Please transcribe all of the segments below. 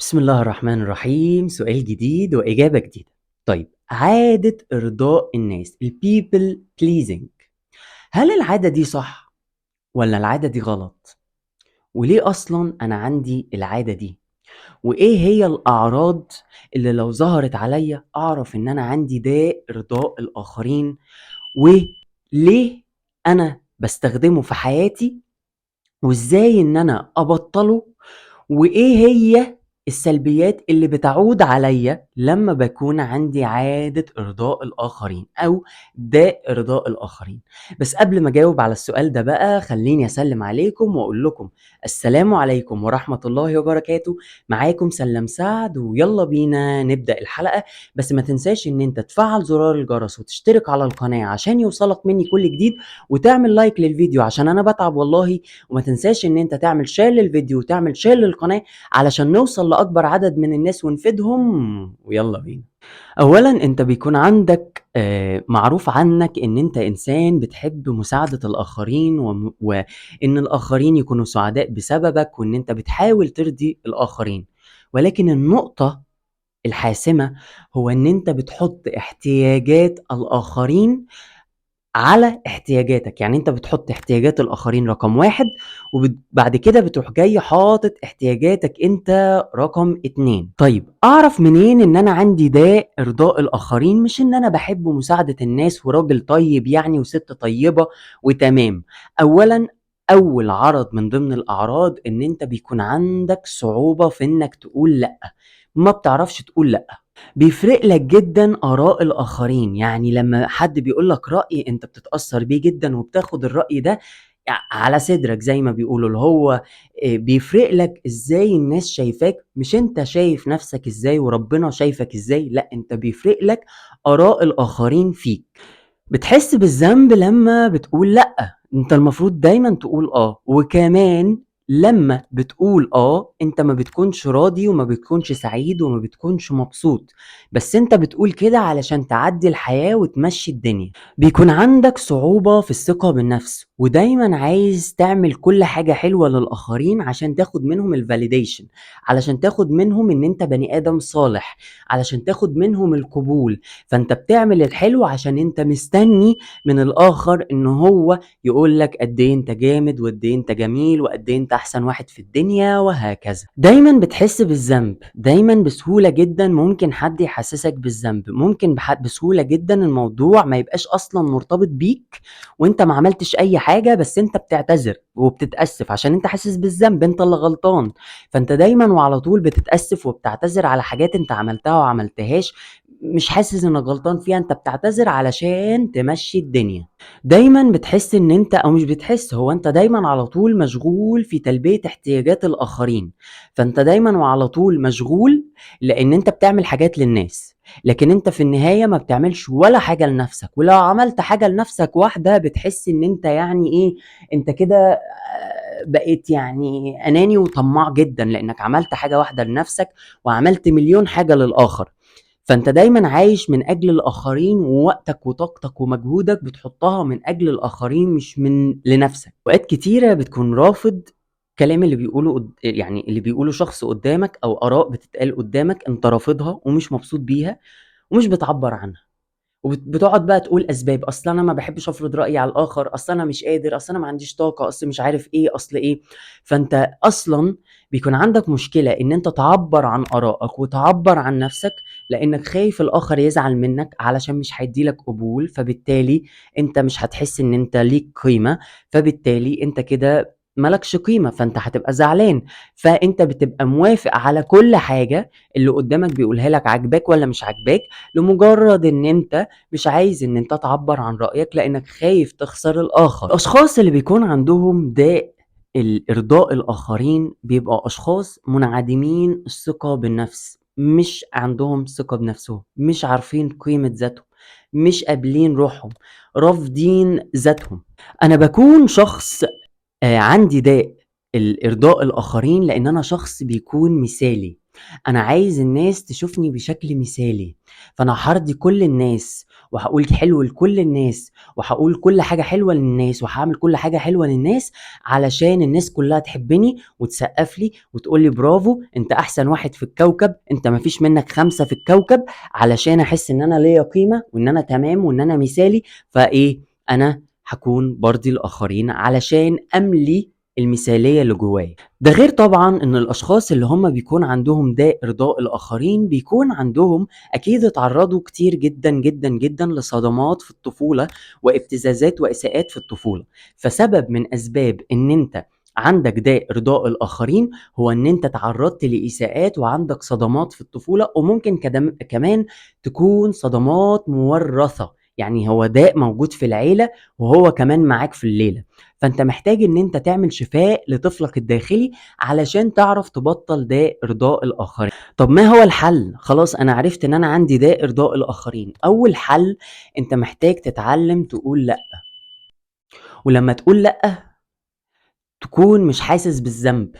بسم الله الرحمن الرحيم. سؤال جديد وإجابة جديدة. طيب، عادة إرضاء الناس الpeople pleasing، هل العادة دي صح ولا العادة دي غلط؟ وليه أصلا أنا عندي العادة دي؟ وإيه هي الأعراض اللي لو ظهرت عليا أعرف إن أنا عندي داء إرضاء الآخرين؟ وليه أنا بستخدمه في حياتي؟ وإزاي إن أنا أبطله؟ وإيه هي السلبيات اللي بتعود عليا لما باكون عندي عادة إرضاء الآخرين أو داء إرضاء الآخرين؟ بس قبل ما أجاوب على السؤال ده بقى خليني أسلم عليكم وأقول لكم السلام عليكم ورحمة الله وبركاته. معاكم سلم سعد ويلا بينا نبدأ الحلقة. بس ما تنساش إن أنت تفعل زرار الجرس وتشترك على القناة عشان يوصلك مني كل جديد، وتعمل لايك للفيديو عشان أنا بتعب والله. وما تنساش ان انت تعمل شير للفيديو وتعمل شير للقناة علشان نوصل لأكبر عدد من الناس ونفيدهم. ويلا بينا. اولا انت بيكون عندك معروف عنك ان انت انسان بتحب مساعدة الاخرين وان الاخرين يكونوا سعداء بسببك وان انت بتحاول ترضي الاخرين. ولكن النقطة الحاسمة هو ان انت بتحط احتياجات الاخرين على احتياجاتك. يعني انت بتحط احتياجات الاخرين رقم واحد، وبعد كده بتروح جاي حاطط احتياجاتك انت رقم اتنين. طيب، اعرف منين ان انا عندي ده ارضاء الاخرين؟ مش ان انا بحب مساعدة الناس وراجل طيب يعني وست طيبة وتمام. اولا، اول عرض من ضمن الاعراض ان انت بيكون عندك صعوبة في انك تقول لا، ما بتعرفش تقول لا. بيفرق لك جدًا آراء الآخرين، يعني لمّا حد بيقول لك رأي أنت بتتأثّر بيه جدًا وبتاخد الرأي ده على صدرك زي ما بيقولوا، اللي هو بيفرق لك إزاي الناس شايفاك، مش أنت شايف نَفْسك إزاي وربنا شايفك إزاي، لأ أنت بيفرق لك آراء الآخرين فيك. بتحس بالذنب لمّا بتقول لأ، أنت المفروض دايمًا تقول آه، وكمان لمّا بتقول آه، أنت ما بتكونش راضي وما بتكونش سعيد وما بتكونش مبسوط، بس أنت بتقول كده علشان تعدّي الحياة وتمشّي الدنيا. بيكون عندك صعوبة في الثقة بالنفس، ودايمًا عايز تعمل كل حاجة حلوة للآخرين عشان تاخد منهم الvalidation، علشان تاخد منهم إن أنت بني آدم صالح، علشان تاخد منهم القبول. فأنت بتعمل الحلو عشان أنت مستني من الآخر إن هو يقول لك قد إيه أنت جامد وقد إيه أنت جميل وقد إيه أنت أحسن واحد في الدنيا وهكذا. دايمًا بتحس بالذنب، دايمًا بسهولة جدًا ممكن حد يحسسك بالذنب، ممكن بسهولة جدًا الموضوع ما يبقاش أصلًا مرتبط بيك وأنت ما عملتش أي حاجة، بس أنت بتعتذر وبتتأسف عشان أنت حاسس بالذنب، أنت اللي غلطان. فأنت دايمًا وعلى طول بتتأسف وبتعتذر على حاجات أنت عملتها وعملتهاش، مش حاسس إنك غلطان فيها، أنت بتعتذر علشان تمشّي الدنيا. دايمًا بتحس إن أنت، أو مش بتحس، هو أنت دايمًا على طول مشغول في تلبية احتياجات الآخرين. فأنت دايمًا وعلى طول مشغول لإن أنت بتعمل حاجات للناس، لكن أنت في النهاية ما بتعملش ولا حاجة لنفسك. ولو عملت حاجة لنفسك واحدة بتحس إن أنت يعني إيه، أنت كده بقيت يعني أناني وطماع جدًا لإنك عملت حاجة واحدة لنفسك وعملت مليون حاجة للآخر. فأنت دايمًا عايش من أجل الآخرين، ووقتك وطاقتك ومجهودك بتحطها من أجل الآخرين مش من لنفسك. أوقات كتيرة بتكون رافض كلام اللي بيقوله يعني اللي بيقوله شخص قدامك أو آراء بتتقال قدامك أنت رافضها ومش مبسوط بيها ومش بتعبّر عنها. بتقعد بقى تقول أسباب، أصل أنا ما باحبش أفرض رأيي على الآخر، أصل أنا مش قادر، أصل أنا ما عنديش طاقة، أصل مش عارف إيه، أصل إيه. فأنت أصلًا بيكون عندك مشكلة إن أنت تعبّر عن آرائك وتعبّر عن نَفْسك، لإنّك خايف الآخر يزعل منّك علشان مش هيدّي لك قبول، فبالتالي أنت مش هتحس إن أنت ليك قيمة، فبالتالي أنت كده ما لكش قيمة، فأنت هتبقى زعلان. فأنت بتبقى موافق على كل حاجة اللي قدّامك بيقولها لك عاجباك والّا مش عاجباك، لمجرّد إن أنت مش عايز إن أنت تعبّر عن رأيك لإنّك خايف تخسر الآخر. الأشخاص اللي بيكون عندهم داء إرضاء الآخرين بيبقوا أشخاص منعدمين الثقة بالنفس، مش عندهم ثقة بنفسهم، مش عارفين قيمة ذاتهم، مش قابلين روحهم، رافضين ذاتهم. أنا باكون شخص عندي داء إرضاء الآخرين لإن أنا شخص بيكون مثالي. أنا عايز الناس تشوفني بشكل مثالي، فأنا هارضي كل الناس، وهاقول حلو لكل الناس، وهاقول كل حاجة حلوة للناس، وهاعمل كل حاجة حلوة للناس، علشان الناس كلها تحبني وتسقّف لي وتقول لي برافو أنت أحسن واحد في الكوكب، أنت ما فيش منك 5 في الكوكب، علشان أحس إن أنا ليّا قيمة وإن أنا تمام وإن أنا مثالي، فإيه، أنا هاكون بارضي الآخرين علشان أملي المثالية اللي جوايا. ده غير طبعًا إن الأشخاص اللي هم بيكون عندهم داء إرضاء الآخرين، بيكون عندهم أكيد اتعرّضوا كتير جدًا، جدًا، جدًا لصدمات في الطفولة، وابتزازات وإساءات في الطفولة. فسبب من أسباب إن أنت عندك داء إرضاء الآخرين، هو إن أنت اتعرّضت لإساءات وعندك صدمات في الطفولة، وممكن كمان تكون صدمات مورّثة، يعني هو داء موجود في العيلة وهو كمان معاك في الليلة. فأنت محتاج إن أنت تعمل شفاء لطفلك الداخلي علشان تعرف تبطّل داء إرضاء الآخرين. طب ما هو الحل؟ خلاص أنا عرفت إن أنا عندي داء إرضاء الآخرين. أول حل، أنت محتاج تتعلم تقول لأ، ولمّا تقول لأ تكون مش حاسس بالذنب،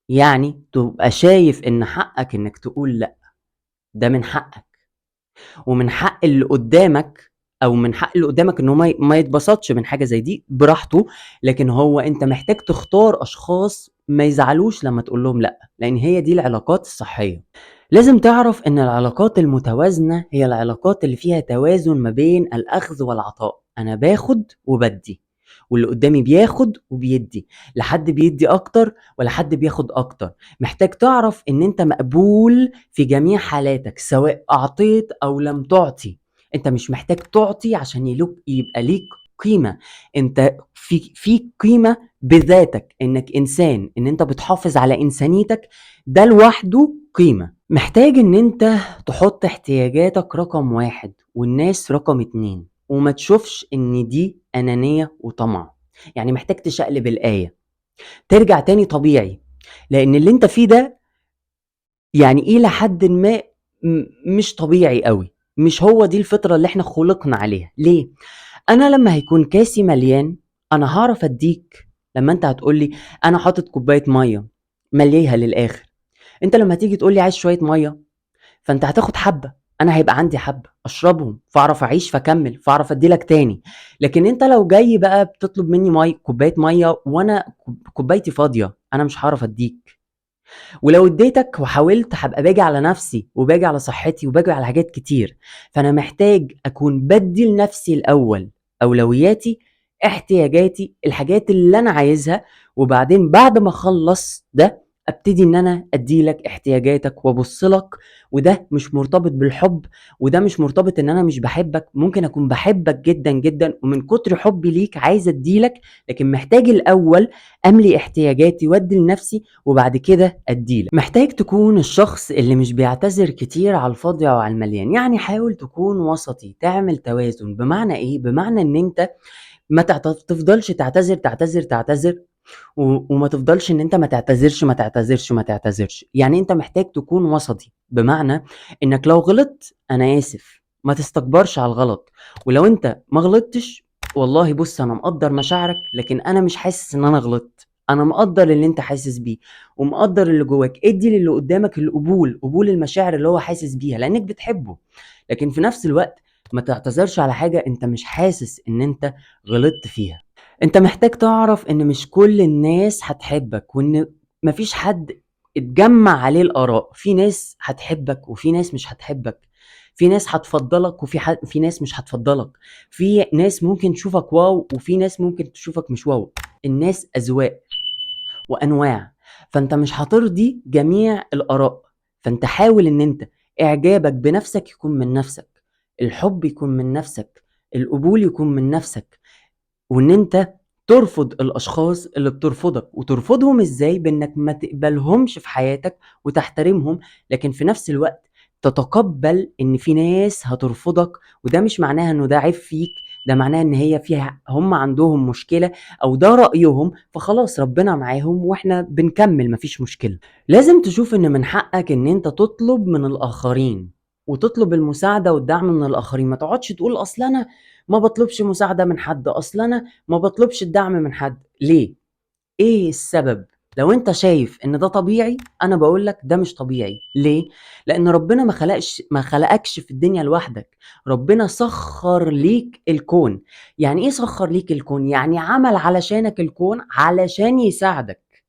يعني تبقى شايف إن حقك إنك تقول لأ، ده من حقك. ومن حق اللي قدامك، او من حق اللي قدامك ان هو ما يتبسطش من حاجه زي دي براحته، لكن هو انت محتاج تختار اشخاص ما يزعلوش لما تقول لهم لا، لان هي دي العلاقات الصحيه. لازم تعرف ان العلاقات المتوازنه هي العلاقات اللي فيها توازن ما بين الاخذ والعطاء، انا باخد وبدي، واللي قدامي بياخد وبيدي، لا حد بيدي اكتر ولا حد بياخد اكتر. محتاج تعرف ان انت مقبول في جميع حالاتك، سواء اعطيت او لم تعطي. انت مش محتاج تعطي عشان يبقى ليك قيمة. انت في قيمة بذاتك، انك انسان، ان انت بتحافظ على انسانيتك، ده لوحده قيمة. محتاج ان انت تحط احتياجاتك رقم 1 والناس رقم 2، وما تشوفش ان دي انانية وطمع. يعني محتاج تشقلب الآية، ترجع تاني طبيعي، لان اللي انت فيه ده يعني إلى حدٍ ما مش طبيعي أوي، مش هو دي الفطرة اللي إحنا خُلقنا عليها. ليه؟ أنا لمّا هيكون كاسي مليان، أنا هاعرف أدّيك. لمّا أنت هتقول لي أنا حاطط كوباية مَيّة مليها للآخر، أنت لمّا هتيجي تقول لي عايز شوية مَيّة، فأنت هتاخد حبّة، أنا هيبقى عندي حبّة أشربهم، فأعرف أعيش فاكمّل، فأعرف أدّي لك تاني. لكن أنت لو جاي بقى بتطلب منّي كوباية مَيّة وأنا كوبايتي فاضية، أنا مش هاعرف أدّيك. ولو اديتك وحاولت هابقى باجي على نفسي وباجي على صحتي وباجي على حاجات كتير. فأنا محتاج أكون بادّي لنفسي الأول أولوياتي، احتياجاتي، الحاجات اللي أنا عايزها، وبعدين بعد ما أخلّص ده أبتدي إن أنا أدّي لك احتياجاتك وأبُص لك. وده مش مرتبط بالحُب، وده مش مرتبط إن أنا مش باحبك، ممكن أكون باحبك جدًا، جدًا، ومن كتر حُبّي ليك عايز أدّي لك، لكن محتاج الأول أملي احتياجاتي وأدّي لنفسي وبعد كده أدّي لك. محتاج تكون الشخص اللي مش بيعتذر كتير على الفاضي أو على المليان، يعني حاول تكون وسطي، تعمل توازن. بمعنى إيه؟ بمعنى إن أنت ما تفضلش تعتذر، تعتذر، تعتذر، وما تفضلش إن أنت ما تعتذرش، ما تعتذرش، ما تعتذرش. يعني أنت محتاج تكون وسطي، بمعنى إنك لو غلطت أنا آسف، ما تستكبرش على الغلط. ولو أنت ما غلطتش، والله بُص أنا مقدّر مشاعرك، لكن أنا مش حاسس إن أنا غلطت، أنا مقدّر اللي أنت حاسس بيه، ومقدّر اللي جواك. ادّي للي قدّامك القبول، قبول المشاعر اللي هو حاسس بيها، لإنك بتحبه. لكن في نفس الوقت ما تعتذرش على حاجة أنت مش حاسس إن أنت غلطت فيها. أنت محتاج تعرف إن مش كل الناس هتحبك، وإن ما فيش حد اتجمّع عليه الآراء، في ناس هتحبك وفي ناس مش هتحبك، في ناس هتفضّلك في ناس مش هتفضّلك، في ناس ممكن تشوفك واو وفي ناس ممكن تشوفك مش واو. الناس أذواق وأنواع، فأنت مش هترضي جميع الآراء. فأنت حاول إن أنت إعجابك بنفسك يكون من نفسك، الحب يكون من نفسك، القبول يكون من نفسك، وإن أنت ترفض الأشخاص اللي بترفضك. وترفضهم إزاي؟ بإنك ما تقبلهمش في حياتك وتحترمهم، لكن في نفس الوقت تتقبل إن في ناس هترفضك، وده مش معناها إنه ده عيب فيك، ده معناه إن هي فيها هم عندهم مشكلة أو ده رأيهم، فخلاص ربنا معاهم وإحنا بنكمل مفيش مشكلة. لازم تشوف إن من حقك إن أنت تطلب من الآخرين وتطلب المساعدة والدعم من الآخرين. ما تقعدش تقول أصل أنا ما باطلبش مساعدة من حد، أصل أنا ما باطلبش الدعم من حد. ليه؟ إيه السبب؟ لو انت شايف ان ده طبيعي، انا بقولك ده مش طبيعي. ليه؟ لان ربنا ما خلقكش في الدنيا لوحدك. ربنا سخر ليك الكون. يعني ايه سخر ليك الكون؟ يعني عمل علشانك الكون علشان يساعدك.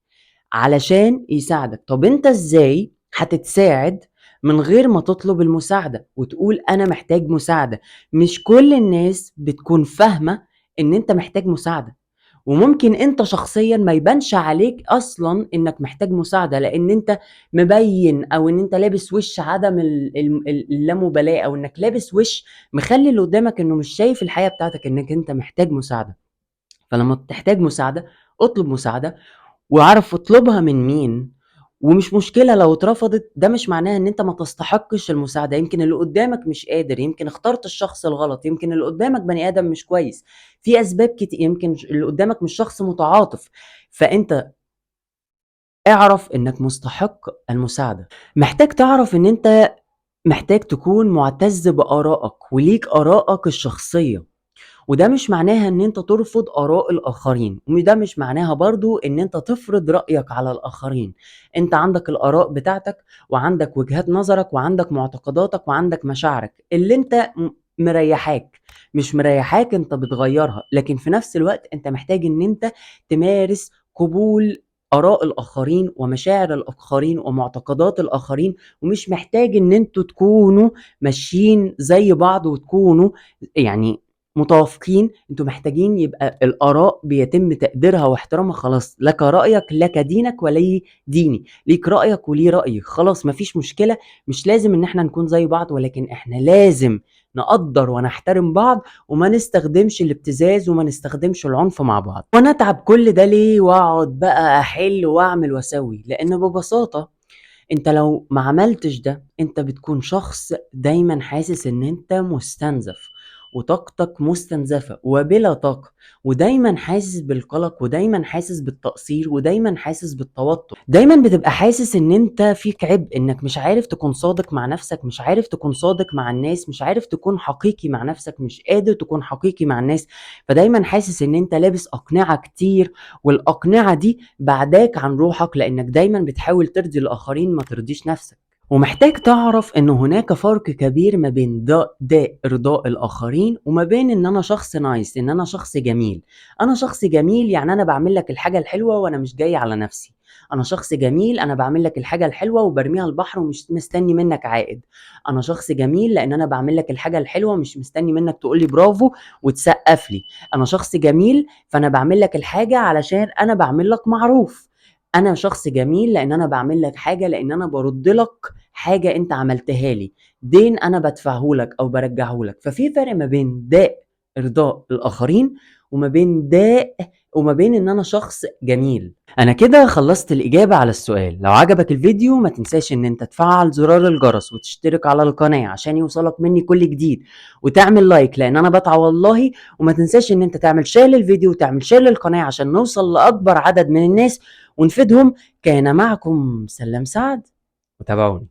علشان يساعدك. طب انت ازاي هتتساعد من غير ما تطلب المساعدة وتقول انا محتاج مساعدة؟ مش كل الناس بتكون فاهمة ان انت محتاج مساعدة. وممكن انت شخصيا ما يبانش عليك اصلا انك محتاج مساعدة، لان انت مبين او ان انت لابس وش عدم اللامبالاة، او انك لابس وش مخلي اللي قدامك انه مش شايف الحياة بتاعتك انك انت محتاج مساعدة. فلما تحتاج مساعدة، اطلب مساعدة، واعرف اطلبها من مين. ومش مشكلة لو اترفضت، ده مش معناها ان انت ما تستحقش المساعدة. يمكن اللي قدامك مش قادر، يمكن اخترت الشخص الغلط، يمكن اللي قدامك بني ادم مش كويس، في اسباب كتير، يمكن اللي قدامك مش شخص متعاطف. فانت اعرف انك مستحق المساعدة. محتاج تعرف ان انت محتاج تكون معتز بآرائك وليك آرائك الشخصية. وده مش معناها ان انت ترفض اراء الاخرين، وده مش معناها برضو ان انت تفرض رأيك على الاخرين. انت عندك الاراء بتاعتك، وعندك وجهات نظرك، وعندك معتقداتك، وعندك مشاعرك اللي انت مريحاك. مش مريحاك انت بتغيرها، لكن في نفس الوقت انت محتاج ان انت تمارس قبول آراء الآخرين ومشاعر الآخرين ومعتقدات الآخرين. ومش محتاج إن انتوا تكونوا ماشيين زي بعض وتكونوا يعني متوافقين. انتوا محتاجين يبقى الآراء بيتم تقديرها واحترامها. خلاص، لك رأيك لك دينك ولي ديني، ليك رأيك ولي رأيي، خلاص مفيش مشكلة. مش لازم ان احنا نكون زي بعض، ولكن احنا لازم نقدر ونحترم بعض، وما نستخدمش الابتزاز وما نستخدمش العنف مع بعض. وانا اتعب كل ده ليه واقعد بقى احل واعمل واسوي؟ لان ببساطة انت لو ما عملتش ده، انت بتكون شخص دايما حاسس ان انت مستنزف، وطاقتك مستنزفة وبلا طاقة، ودايما حاسس بالقلق، ودايما حاسس بالتقصير، ودايما حاسس بالتوتر. دايما بتبقى حاسس ان انت فيك عبء، انك مش عارف تكون صادق مع نفسك، مش عارف تكون صادق مع الناس، مش عارف تكون حقيقي مع نفسك، مش قادر تكون حقيقي مع الناس. فدايما حاسس ان انت لابس اقنعة كتير، والاقنعة دي بعداك عن روحك، لانك دايما بتحاول ترضي الاخرين ما ترضيش نفسك. ومحتاج تعرف ان هناك فرق كبير ما بين ده ارضاء الاخرين، وما بين ان انا شخص نايس، ان انا شخص جميل. انا شخص جميل يعني انا بعمل لك الحاجة الحلوة وانا مش جاي على نفسي. انا شخص جميل، انا بعمل لك الحاجة الحلوة وبرميها البحر ومش مستني منك عائد. انا شخص جميل لان انا بعمل لك الحاجة الحلوة، مش مستني منك تقولي برافو وتسقف لي. انا شخص جميل فانا بعمل لك الحاجة علشان انا بعمل لك معروف. انا شخص جميل لان انا بعمل لك حاجة، لان انا برد لك حاجة انت عملتها لي، دين انا بدفعه لك او برجعه لك. ففي فرق ما بين ده ارضاء الاخرين، وما بين ده، وما بين ان انا شخص جميل. انا كده خلصت الاجابة على السؤال. لو عجبك الفيديو ما تنساش ان انت تفعل زرار الجرس وتشترك على القناة عشان يوصلك مني كل جديد، وتعمل لايك لان انا بتعب والله. وما تنساش ان انت تعمل شير للفيديو وتعمل شير للقناة عشان نوصل لاكبر عدد من الناس ونفيدهم. كان معكم سلام سعد، وتابعوني.